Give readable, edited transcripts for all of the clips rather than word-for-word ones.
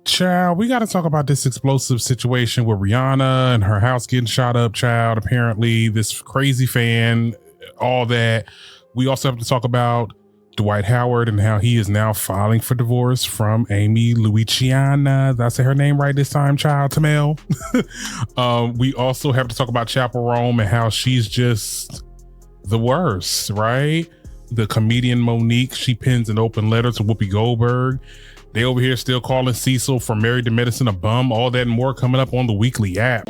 Child, we got to talk about this explosive situation with Rihanna and her house getting shot up, child. Apparently, this crazy fan, all that. We also have to talk about Dwight Howard and how he is now filing for divorce from Amy Luciana. Did I say her name right this time, child? Tamel. We also have to talk about Chappell Roan and how she's just the worst, right? The comedian Monique, she pins an open letter to Whoopi Goldberg. They over here still calling Cecil from Married to Medicine a bum. All that and more coming up on the weekly app.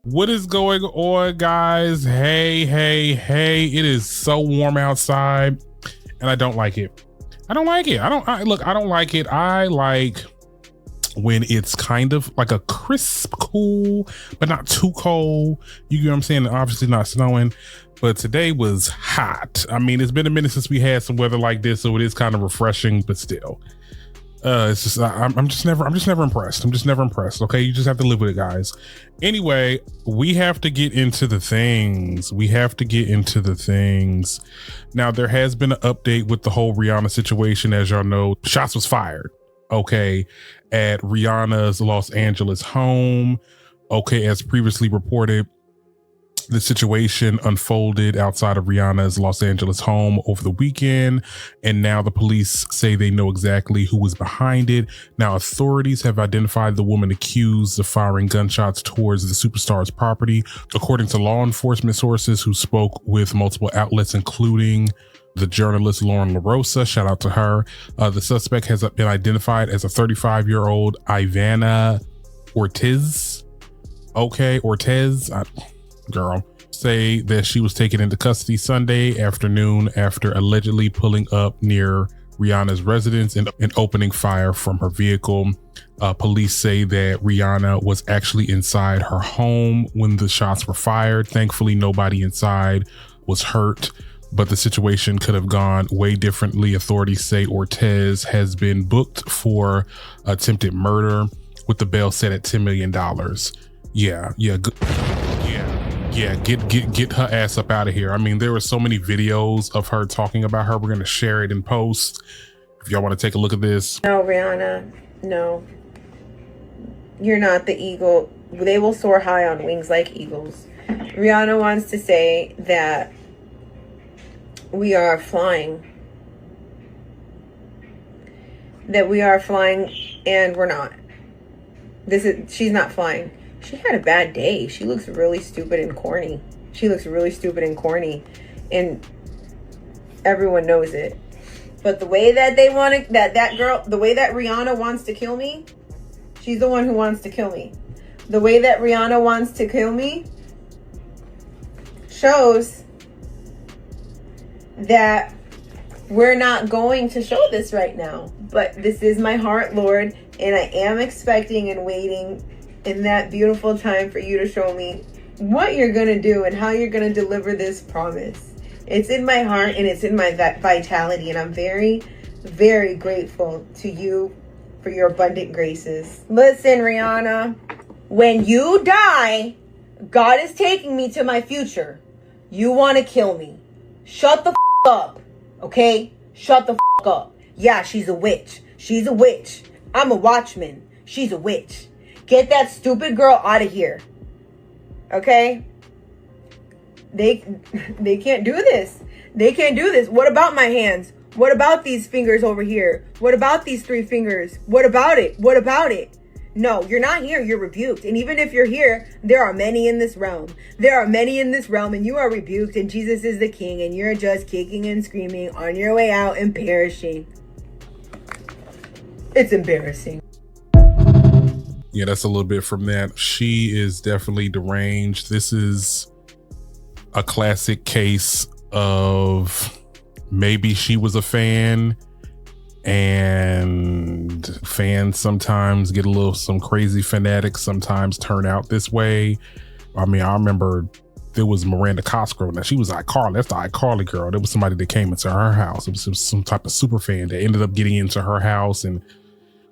What is going on, guys? Hey, it is so warm outside and I don't like it. I don't like it. I don't like it. I like when it's kind of like a crisp cool, but not too cold. You get what I'm saying? Obviously not snowing, but today was hot. I mean, it's been a minute since we had some weather like this, so it is kind of refreshing, but still. It's just I'm just never impressed. I'm just never impressed. Okay, you just have to live with it, guys. Anyway, we have to get into the things. Now, there has been an update with the whole Rihanna situation. As y'all know, shots was fired, okay, at Rihanna's Los Angeles home. Okay, as previously reported, the situation unfolded outside of Rihanna's Los Angeles home over the weekend, and now the police say they know exactly who was behind it. Now, authorities have identified the woman accused of firing gunshots towards the superstar's property, according to law enforcement sources who spoke with multiple outlets, including the journalist Lauren LaRosa. Shout out to her. The suspect has been identified as a 35-year-old Ivana Ortiz. Okay, Ortiz. Girl, say that she was taken into custody Sunday afternoon after allegedly pulling up near Rihanna's residence and opening fire from her vehicle. Police say that Rihanna was actually inside her home when the shots were fired. Thankfully, nobody inside was hurt, but the situation could have gone way differently. Authorities say Ortiz has been booked for attempted murder with the bail set at $10 million. Yeah, get her ass up out of here. I mean, there were so many videos of her talking about her. We're going to share it in post if y'all want to take a look at this. No, Rihanna, no. You're not the eagle. They will soar high on wings like eagles. Rihanna wants to say that we are flying. That we are flying and we're not. She's not flying. She had a bad day. She looks really stupid and corny. And everyone knows it. But the way that they want to, that girl, the way that Rihanna wants to kill me, she's the one who wants to kill me. The way that Rihanna wants to kill me shows that we're not going to show this right now. But this is my heart, Lord, and I am expecting and waiting in that beautiful time for you to show me what you're going to do and how you're going to deliver this promise. It's in my heart and it's in my vitality, and I'm very, very grateful to you for your abundant graces. Listen, Rihanna, when you die, God is taking me to my future. You want to kill me. Shut the up, okay? Shut the up. Yeah, she's a witch. I'm a watchman. She's a witch. Get that stupid girl out of here. Okay? They can't do this. What about my hands? What about these fingers over here? What about these 3 fingers? What about it? No, you're not here. You're rebuked. And even if you're here, there are many in this realm. And you are rebuked, and Jesus is the king, and you're just kicking and screaming on your way out and perishing. It's embarrassing. Yeah, that's a little bit from that. She is definitely deranged. This is a classic case of maybe she was a fan and and fans sometimes get some crazy fanatics sometimes turn out this way. I mean, I remember there was Miranda Cosgrove. Now she was iCarly. That's the iCarly girl. There was somebody that came into her house. It was some type of super fan that ended up getting into her house, and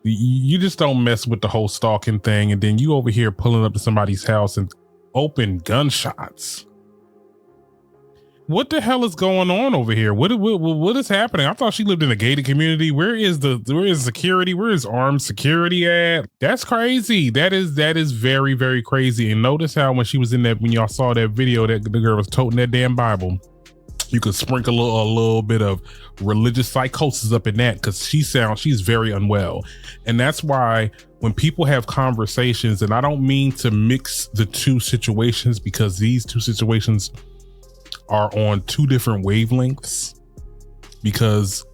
you just don't mess with the whole stalking thing. And then you over here pulling up to somebody's house and open gunshots. What the hell is going on over here? What is happening? I thought she lived in a gated community. Where is security? Where is armed security at? That's crazy. That is very, very crazy. And notice how when y'all saw that video, that the girl was toting that damn Bible, you could sprinkle a little bit of religious psychosis up in that, because she's very unwell. And that's why when people have conversations, and I don't mean to mix the two situations, because these two situations are on two different wavelengths, because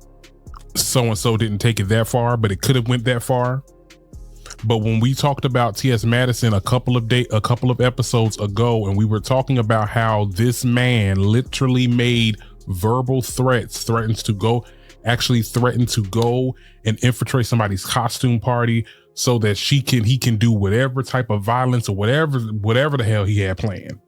so-and-so didn't take it that far, but it could have went that far. But when we talked about T.S. Madison a couple of episodes ago, and we were talking about how this man literally made verbal threats, threatened to go and infiltrate somebody's costume party so that he can do whatever type of violence or whatever the hell he had planned.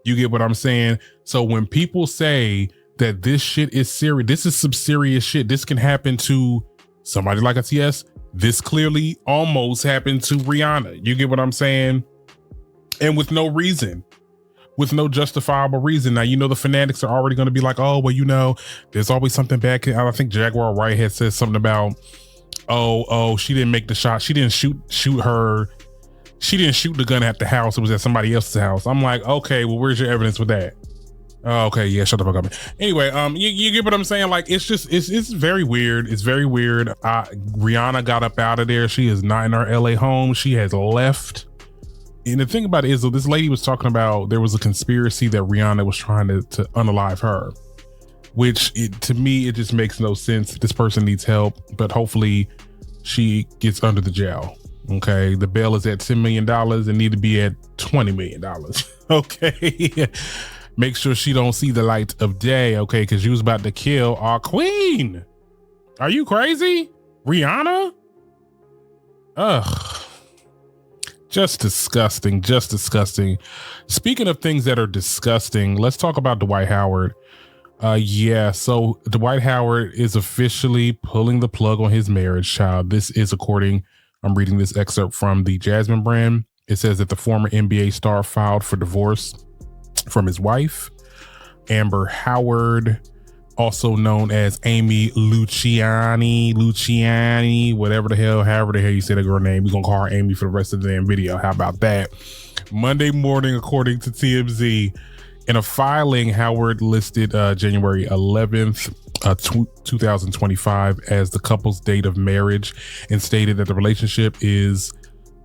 You get what I'm saying? So when people say that this shit is serious, this is some serious shit. This can happen to somebody like a TS. This clearly almost happened to Rihanna. You get what I'm saying? And with no reason, with no justifiable reason. Now, the fanatics are already going to be like, oh, well, there's always something back. I think Jaguar Wright had said something about, oh, she didn't make the shot. She didn't shoot the gun at the house. It was at somebody else's house. I'm like, okay, well, where's your evidence with that? Oh, okay, yeah, shut the fuck up. Anyway, you get what I'm saying? Like, it's very weird. It's very weird. Rihanna got up out of there. She is not in her LA home. She has left. And the thing about it is, though, this lady was talking about there was a conspiracy that Rihanna was trying to unalive her, which to me, it just makes no sense. This person needs help, but hopefully she gets under the jail. Okay, the bail is at $10 million and need to be at $20 million. Okay, make sure she don't see the light of day. Okay, because you was about to kill our queen. Are you crazy, Rihanna? Ugh, just disgusting. Just disgusting. Speaking of things that are disgusting, let's talk about Dwight Howard. So Dwight Howard is officially pulling the plug on his marriage, child. This is I'm reading this excerpt from the Jasmine brand. It says that the former NBA star filed for divorce from his wife, Amber Howard, also known as Amy Luciani, however the hell you say that girl name. We're going to call her Amy for the rest of the damn video. How about that? Monday morning, according to TMZ, in a filing, Howard listed January 11th, 2025 as the couple's date of marriage and stated that the relationship is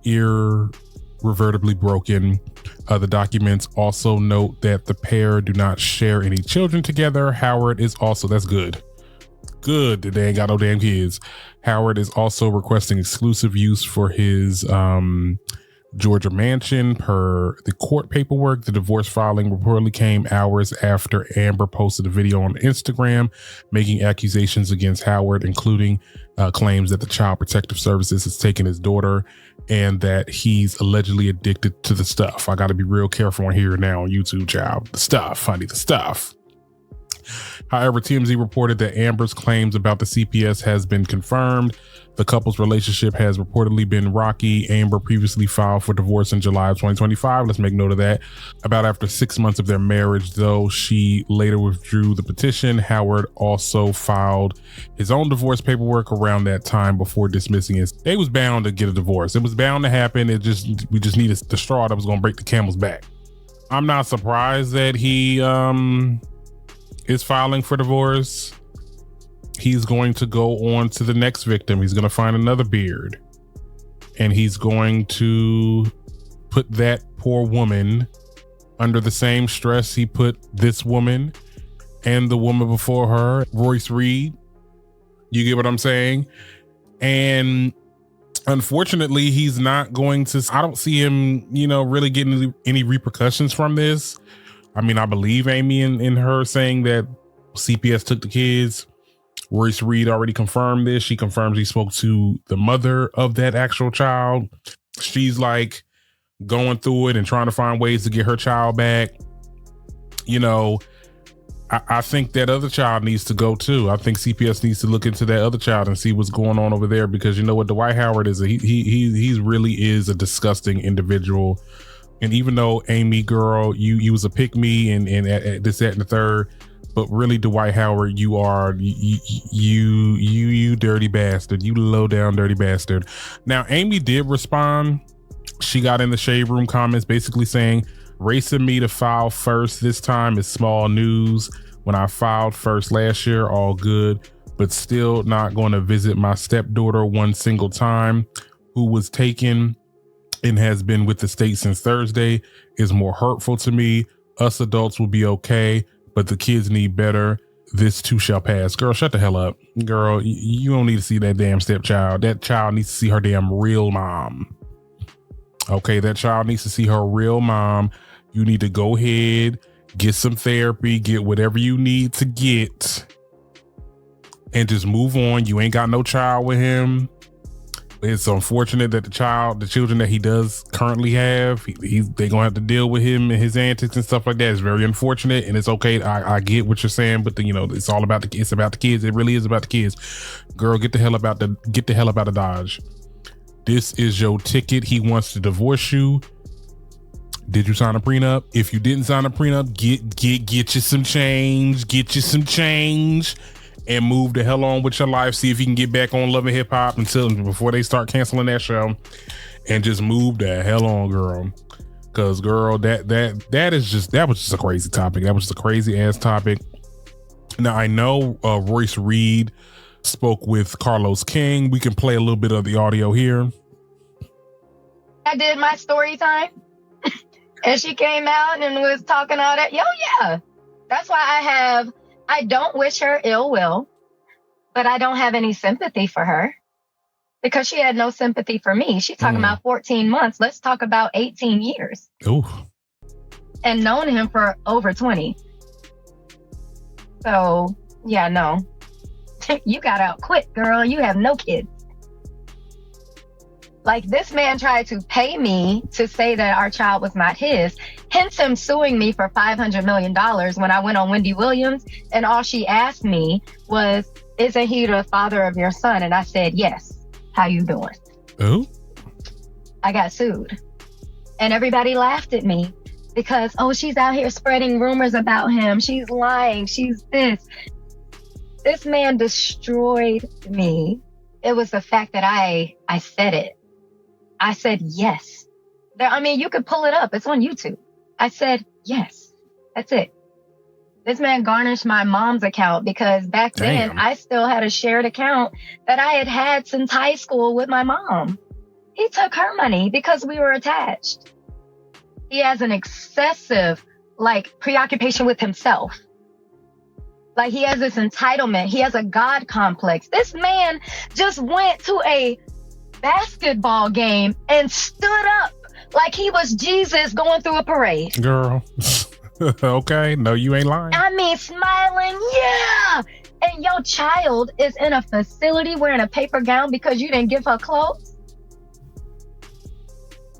irreversibly broken. The documents also note that the pair do not share any children together. Howard is also, that's good that they ain't got no damn kids. Howard is also requesting exclusive use for his Georgia mansion. Per the court paperwork, the divorce filing reportedly came hours after Amber posted a video on Instagram making accusations against Howard, including claims that the Child Protective Services has taken his daughter and that he's allegedly addicted to the stuff. I got to be real careful on here now on YouTube, child. The stuff, honey, the stuff. However, TMZ reported that Amber's claims about the CPS has been confirmed. The couple's relationship has reportedly been rocky. Amber previously filed for divorce in July of 2025. Let's make note of that. About after 6 months of their marriage, though, she later withdrew the petition. Howard also filed his own divorce paperwork around that time before dismissing it. They was bound to get a divorce. It was bound to happen. We just needed the straw that was going to break the camel's back. I'm not surprised that he is filing for divorce. He's going to go on to the next victim. He's going to find another beard and he's going to put that poor woman under the same stress he put this woman and the woman before her, Royce Reed. You get what I'm saying? And unfortunately, he's not going to, I don't see him, really getting any repercussions from this. I mean, I believe Amy in her saying that CPS took the kids. Royce Reed already confirmed this. She confirms he spoke to the mother of that actual child. She's like going through it and trying to find ways to get her child back. You know, I think that other child needs to go too. I think CPS needs to look into that other child and see what's going on over there, because you know what, Dwight Howard is he really is a disgusting individual. And even though Amy, girl, you was a pick me and this, that, and the third, but really Dwight Howard, you are you dirty bastard, you low down dirty bastard. Now Amy did respond. She got in the Shade Room comments basically saying, racing me to file first this time is small news. When I filed first last year, all good, but still not going to visit my stepdaughter one single time, who was taken and has been with the state since Thursday, is more hurtful to me. Us adults will be okay, but the kids need better. This too shall pass. Girl, shut the hell up. Girl, you don't need to see that damn stepchild. That child needs to see her damn real mom. Okay, that child needs to see her real mom. You need to go ahead, get some therapy, get whatever you need to get, and just move on. You ain't got no child with him. It's unfortunate that the children that he does currently have, they gonna have to deal with him and his antics and stuff like that. It's very unfortunate, and it's okay. I get what you're saying, but it's all about it's about the kids. It really is about the kids. Girl, get the hell about the Dodge. This is your ticket. He wants to divorce you. Did you sign a prenup? If you didn't sign a prenup, get you some change. Get you some change and move the hell on with your life. See if you can get back on Love and Hip Hop before they start canceling that show, and just move the hell on, girl. Cause girl, that was just a crazy topic. That was just a crazy ass topic. Now I know Royce Reed spoke with Carlos King. We can play a little bit of the audio here. I did my story time. And she came out and was talking all that. Yo, yeah. That's why I don't wish her ill will, but I don't have any sympathy for her because she had no sympathy for me. She's talking about 14 months. Let's talk about 18 years. Ooh. And known him for over 20. So, yeah, no. You got out quick, girl. You have no kids. Like, this man tried to pay me to say that our child was not his, hence him suing me for $500 million when I went on Wendy Williams, and all she asked me was, isn't he the father of your son? And I said, yes. How you doing? Oh? I got sued. And everybody laughed at me because, oh, she's out here spreading rumors about him. She's lying. She's this. This man destroyed me. It was the fact that I said it. I said yes. You could pull it up. It's on YouTube. I said yes. That's it. This man garnished my mom's account because back then I still had a shared account that I had since high school with my mom. He took her money because we were attached. He has an excessive, preoccupation with himself. He has this entitlement. He has a God complex. This man just went to a basketball game and stood up like he was Jesus going through a parade. Girl. Okay. No, you ain't lying. Smiling. Yeah. And your child is in a facility wearing a paper gown because you didn't give her clothes.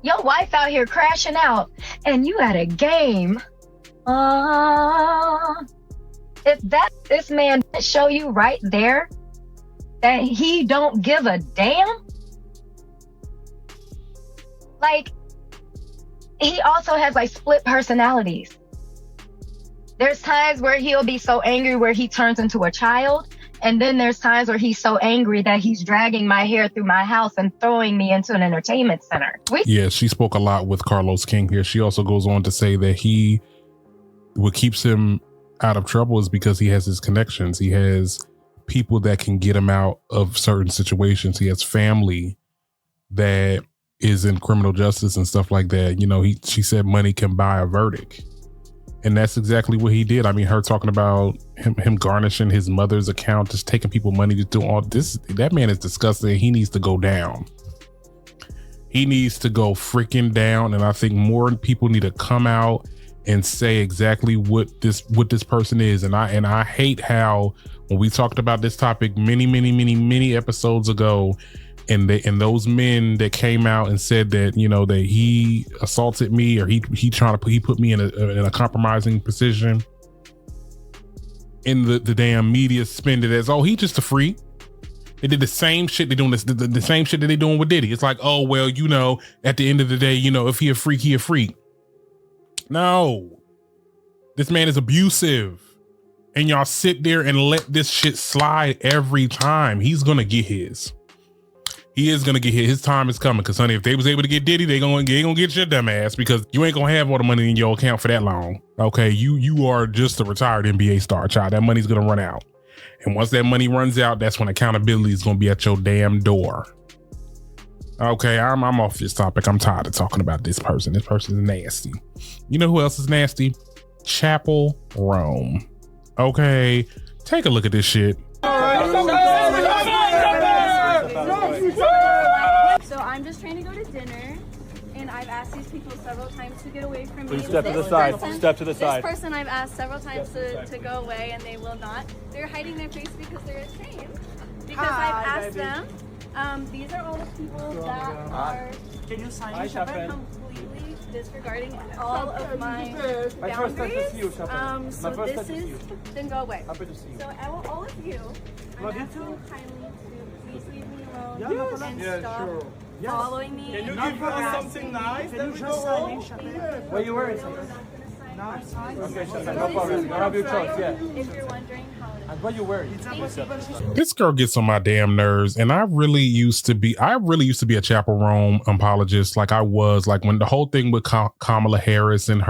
Your wife out here crashing out and you at a game. If this man show you right there that he don't give a damn, he also has split personalities. There's times where he'll be so angry where he turns into a child. And then there's times where he's so angry that he's dragging my hair through my house and throwing me into an entertainment center. Yeah, she spoke a lot with Carlos King here. She also goes on to say that what keeps him out of trouble is because he has his connections. He has people that can get him out of certain situations. He has family that is in criminal justice and stuff like that. She said money can buy a verdict. And that's exactly what he did. Her talking about him garnishing his mother's account, just taking people money to do all this. That man is disgusting. He needs to go down. He needs to go freaking down. And I think more people need to come out and say exactly what this person is. And I hate how when we talked about this topic many episodes ago, and those men that came out and said that, you know, that he assaulted me, or he put me in a compromising position, in the damn media spin it as, oh, he just a freak. They did the same shit they doing the same shit that they doing with Diddy. It's like, oh, well, you know, at the end of the day, you know, if he a freak, he a freak. No, this man is abusive, and y'all sit there and let this shit slide every time. He's gonna get his. He is gonna get his. His time is coming. Cause honey, if they was able to get Diddy, they gonna get your dumb ass, because you ain't gonna have all the money in your account for that long. Okay, you are just a retired NBA star, child. That money's gonna run out, and once that money runs out, that's when accountability is gonna be at your damn door. Okay, I'm off this topic. I'm tired of talking about this person. This person is nasty. You know who else is nasty? Chappell Roan. Okay, take a look at this shit. So I'm just trying to go to dinner, and I've asked these people several times to get away from me. Please step to the side. Step to the side. This person I've asked several times to go away, and they will not. They're hiding their face because they're ashamed. Because I've asked them. These are all the people that are completely disregarding all of my boundaries. So this is, then go away. So I want all of you, I'm asking kindly to please leave me alone and stop following me. Can you give us something nice? Then we go home. What are you wearing? Okay, no problem. You have your choice, yeah. If you're wondering how it is. And what you wearing? This girl gets on my damn nerves, and I really used to be a Chappell Roan apologist. Like I was, like when the whole thing with Kamala Harris and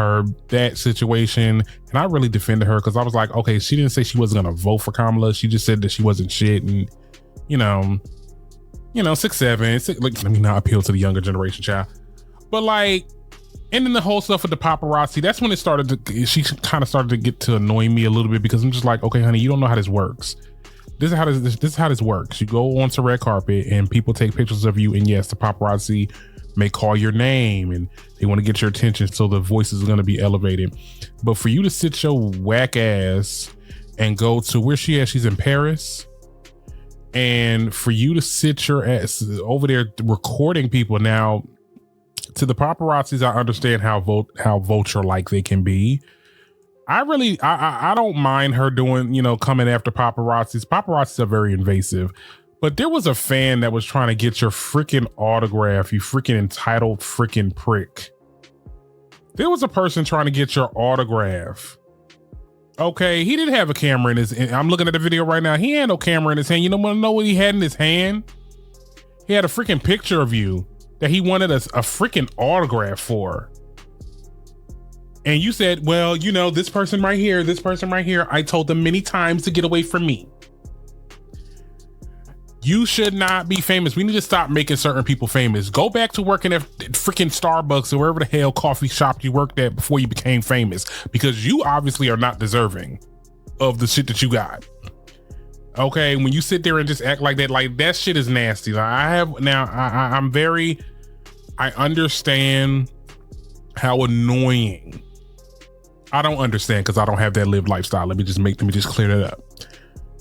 that situation, and I really defended her because I was like, okay, she didn't say she wasn't gonna vote for Kamala. She just said that she wasn't shit, and you know, 6'7", like, let me not appeal to the younger generation, child. But like, and then the whole stuff with the paparazzi, that's when she kind of started to get to annoy me a little bit, because I'm just like, okay, honey, you don't know how this works. This is how this works. You go onto red carpet and people take pictures of you, and yes, the paparazzi may call your name and they want to get your attention, so the voices are going to be elevated. But for you to sit your whack ass and go to where she at, she's in Paris, and for you to sit your ass over there recording people. Now, to the paparazzis, I understand how vulture-like they can be. I don't mind her doing, coming after paparazzis. Paparazzis are very invasive. But there was a fan that was trying to get your freaking autograph, you freaking entitled freaking prick. There was a person trying to get your autograph. Okay, he didn't have a camera in his, I'm looking at the video right now. He had no camera in his hand. You know what he had in his hand? He had a freaking picture of you that he wanted a freaking autograph for. And you said, well, this person right here, I told them many times to get away from me. You should not be famous. We need to stop making certain people famous. Go back to working at freaking Starbucks or wherever the hell coffee shop you worked at before you became famous, because you obviously are not deserving of the shit that you got. Okay, when you sit there and just act like that shit is nasty. I understand how annoying. I don't understand because I don't have that lived lifestyle. Let me just clear that up.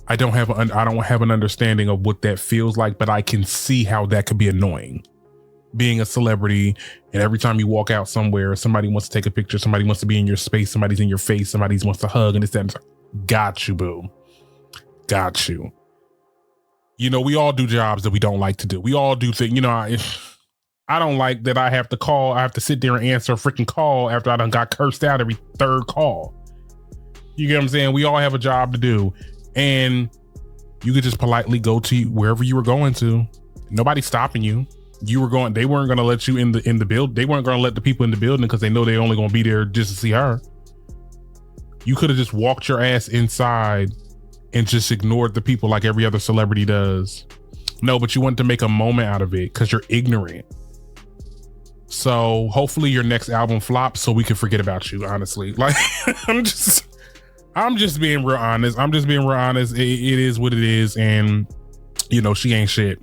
I don't have an understanding of what that feels like, but I can see how that could be annoying. Being a celebrity, and every time you walk out somewhere, somebody wants to take a picture, somebody wants to be in your space, somebody's in your face, somebody wants to hug, and it's that. Got you, boo. Got you. We all do jobs that we don't like to do. We all do things. I don't like that I have to sit there and answer a freaking call after I done got cursed out every third call. You get what I'm saying? We all have a job to do. And you could just politely go to wherever you were going to. Nobody's stopping you. They weren't going to let you in the build. They weren't going to let the people in the building because they know they're only going to be there just to see her. You could have just walked your ass inside and just ignored the people like every other celebrity does. No, but you wanted to make a moment out of it because you're ignorant. So hopefully your next album flops so we can forget about you, honestly. Like, I'm just being real honest. It is what it is. And she ain't shit.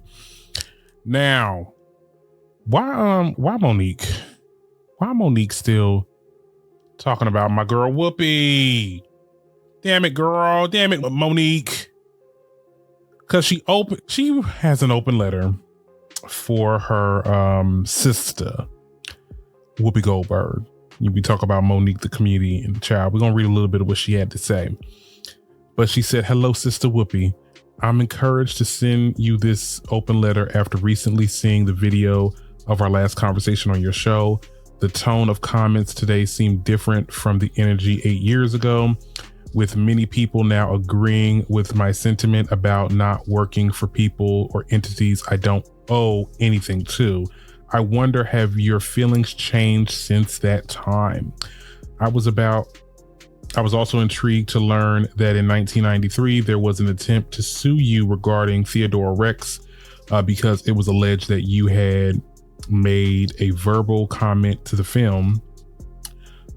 Now, why Monique? Why Monique still talking about my girl Whoopi. Damn it, girl. Damn it, Monique. Because she has an open letter for her sister, Whoopi Goldberg. We talk about Monique, the comedian child. We're going to read a little bit of what she had to say. But she said, "Hello, Sister Whoopi. I'm encouraged to send you this open letter after recently seeing the video of our last conversation on your show. The tone of comments today seemed different from the energy 8 years ago, with many people now agreeing with my sentiment about not working for people or entities I don't owe anything to. I wonder, have your feelings changed since that time? I was also intrigued to learn that in 1993, there was an attempt to sue you regarding Theodore Rex because it was alleged that you had made a verbal comment to the film.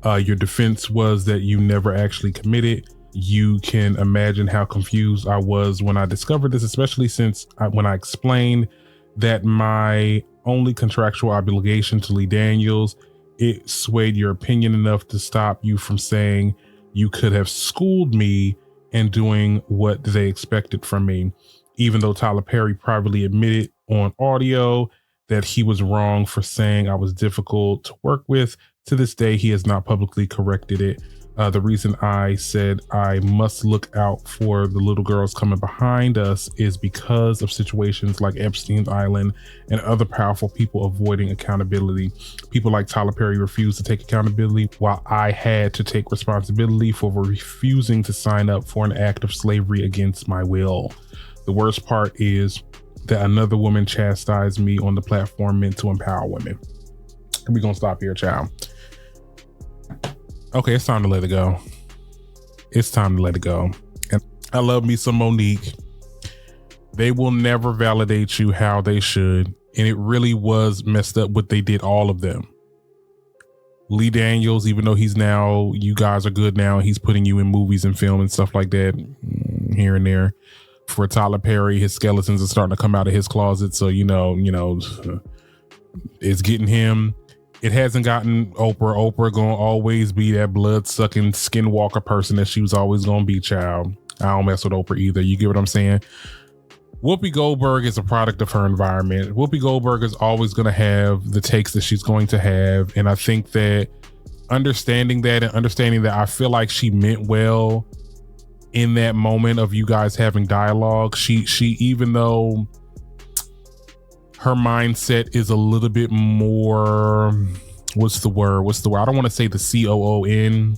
Your defense was that you never actually committed. You can imagine how confused I was when I discovered this, especially since when I explained that my only contractual obligation to Lee Daniels, it swayed your opinion enough to stop you from saying you could have schooled me and doing what they expected from me. Even though Tyler Perry privately admitted on audio that he was wrong for saying I was difficult to work with, to this day, he has not publicly corrected it. The reason I said I must look out for the little girls coming behind us is because of situations like Epstein's Island and other powerful people avoiding accountability. People like Tyler Perry refused to take accountability, while I had to take responsibility for refusing to sign up for an act of slavery against my will. The worst part is that another woman chastised me on the platform meant to empower women." And we're gonna stop here, child. Okay, it's time to let it go. It's time to let it go. And I love me some Monique. They will never validate you how they should. And it really was messed up what they did, all of them. Lee Daniels, even though you guys are good now, he's putting you in movies and film and stuff like that here and there. For Tyler Perry, his skeletons are starting to come out of his closet. So, it's getting him. It hasn't gotten Oprah. Oprah gonna always be that blood-sucking skinwalker person that she was always gonna be, child. I don't mess with Oprah either. You get what I'm saying? Whoopi Goldberg is a product of her environment. Whoopi Goldberg is always gonna have the takes that she's going to have. And I think that understanding that, I feel like she meant well in that moment of you guys having dialogue. She even though her mindset is a little bit more, what's the word? I don't want to say the COON,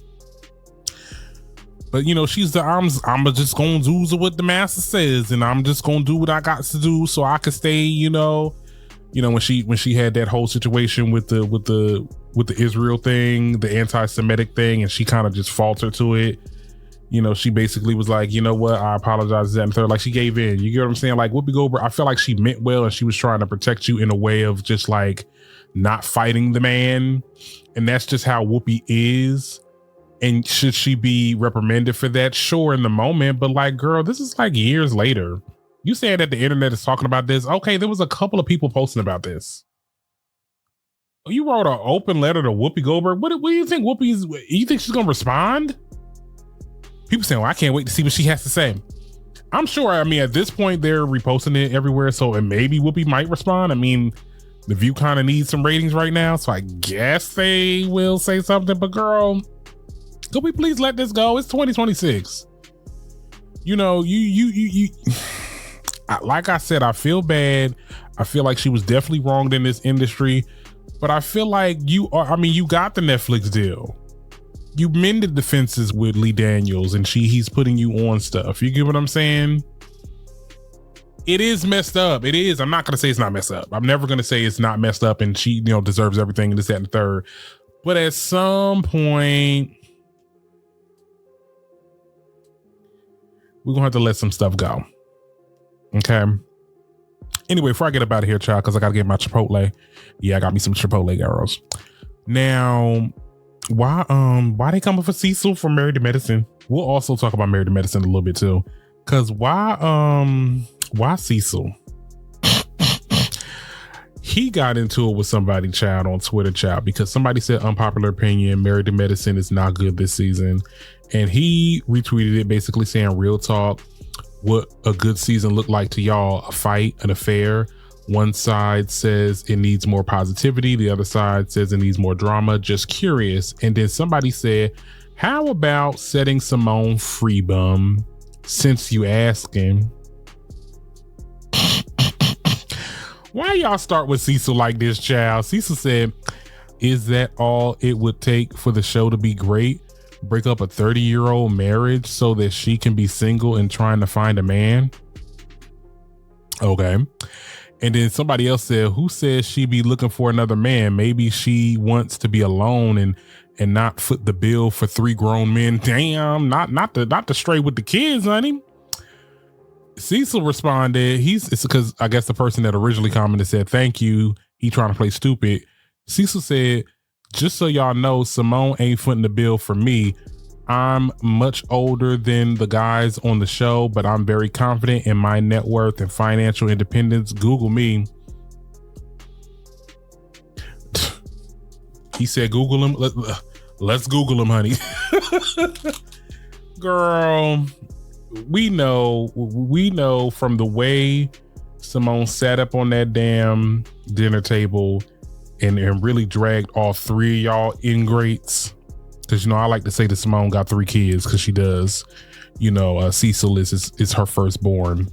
but she's I'm just gonna do what the master says, and I'm just gonna do what I got to do so I can stay, when she had that whole situation with the Israel thing, the anti-Semitic thing, and she kind of just faltered to it. She basically was like, you know what, I apologize, that and third. Like, she gave in. You get what I'm saying? Like, Whoopi Goldberg, I feel like she meant well, and she was trying to protect you in a way of just like not fighting the man. And that's just how Whoopi is. And should she be reprimanded for that? Sure, in the moment, but like, girl, this is like years later. You saying that the internet is talking about this? Okay, there was a couple of people posting about this. You wrote an open letter to Whoopi Goldberg. What do you think you think she's gonna respond? People saying, well, I can't wait to see what she has to say. I'm sure, at this point, they're reposting it everywhere, and maybe Whoopi might respond. The View kind of needs some ratings right now, so I guess they will say something. But girl, could we please let this go? It's 2026. Like I said, I feel bad. I feel like she was definitely wronged in this industry, but I feel like you got the Netflix deal. You mended the fences with Lee Daniels, and he's putting you on stuff. You get what I'm saying? It is messed up. It is. I'm not going to say it's not messed up. I'm never going to say it's not messed up and she, deserves everything and this, that, and the third. But at some point, we're going to have to let some stuff go. Okay. Anyway, before I get up out of here, child, because I got to get my Chipotle. Yeah, I got me some Chipotle girls. Now, why they coming for Cecil from Married to Medicine? We'll also talk about Married to Medicine a little bit too. Cause why Cecil? he got into it with somebody, child, on Twitter, child, because somebody said unpopular opinion, Married to Medicine is not good this season. And he retweeted it basically saying, real talk, what a good season looked like to y'all, a fight, an affair. One side says it needs more positivity. The other side says it needs more drama. Just curious. And then somebody said, how about setting Simone free, bum, since you asking? Why y'all start with Cecil like this, child? Cecil said, is that all it would take for the show to be great? Break up a 30-year-old marriage so that she can be single and trying to find a man? Okay. And then somebody else said, who says she be looking for another man? Maybe she wants to be alone and not foot the bill for 3 grown men. Damn, not the stray with the kids, honey. Cecil responded, it's because I guess the person that originally commented said, thank you. He trying to play stupid. Cecil said, just so y'all know, Simone ain't footing the bill for me. I'm much older than the guys on the show, but I'm very confident in my net worth and financial independence. Google me. He said, Google him. Let's Google him, honey. Girl, we know from the way Simone sat up on that damn dinner table and really dragged all 3 of y'all ingrates. Because, I like to say that Simone got 3 kids because she does. Cecil is her firstborn.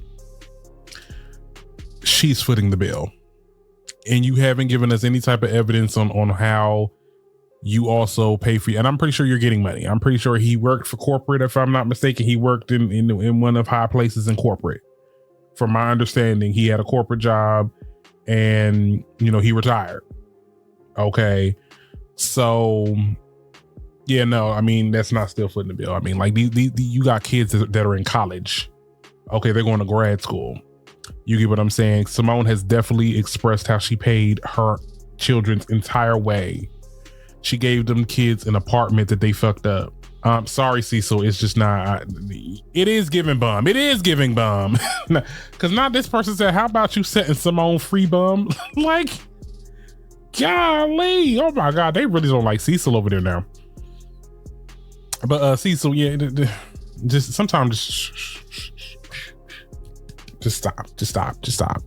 She's footing the bill. And you haven't given us any type of evidence on how you also pay for you. And I'm pretty sure you're getting money. I'm pretty sure he worked for corporate. If I'm not mistaken, he worked in one of high places in corporate. From my understanding, he had a corporate job and, he retired. Okay. So... yeah, no, I mean, that's not still footing the bill. I mean, like, you got kids that are in college. Okay, they're going to grad school. You get what I'm saying? Simone has definitely expressed how she paid her children's entire way. She gave them kids an apartment that they fucked up. Sorry, Cecil, it's just not. It is giving bum. It is giving bum. Because now this person said, how about you setting Simone free, bum? Like, golly. Oh, my God. They really don't like Cecil over there now. But Cecil, yeah, just sometimes just stop.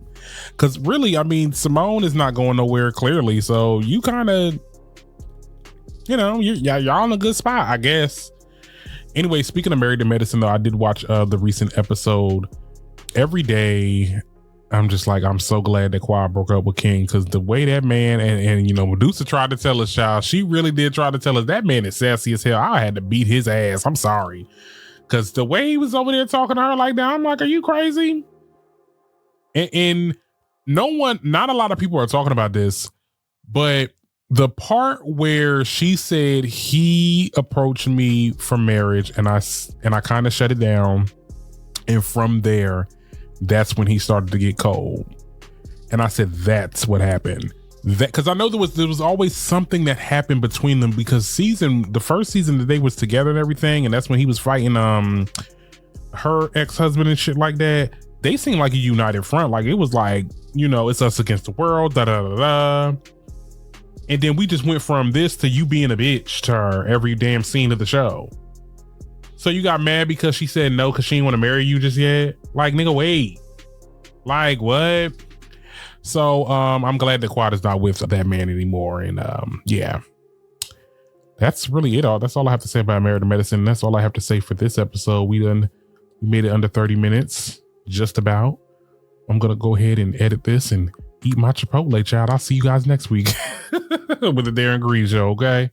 Because really, I mean, Simone is not going nowhere clearly. So you kind of, y'all in a good spot, I guess. Anyway, speaking of Married to Medicine, though, I did watch the recent episode. Every day, I'm just like, I'm so glad that Quad broke up with King, because the way that man and Medusa tried to tell us, child, she really did try to tell us that man is sassy as hell. I had to beat his ass. I'm sorry. Because the way he was over there talking to her like that, I'm like, are you crazy? And not a lot of people are talking about this, but the part where she said he approached me for marriage and I kind of shut it down. And from there, that's when he started to get cold. And I said, that's what happened. Because I know there was always something that happened between them, because the first season that they was together and everything, and that's when he was fighting her ex-husband and shit like that. They seemed like a united front. Like, it was like, it's us against the world, da-da-da-da. And then we just went from this to you being a bitch to her every damn scene of the show. So you got mad because she said no because she didn't want to marry you just yet? Like, nigga, wait. Like, what? So I'm glad that Quad is not with that man anymore. And yeah, that's really it. That's all I have to say about Married to Medicine. That's all I have to say for this episode. We made it under 30 minutes, just about. I'm going to go ahead and edit this and eat my Chipotle, child. I'll see you guys next week with the Darren Green Show, okay?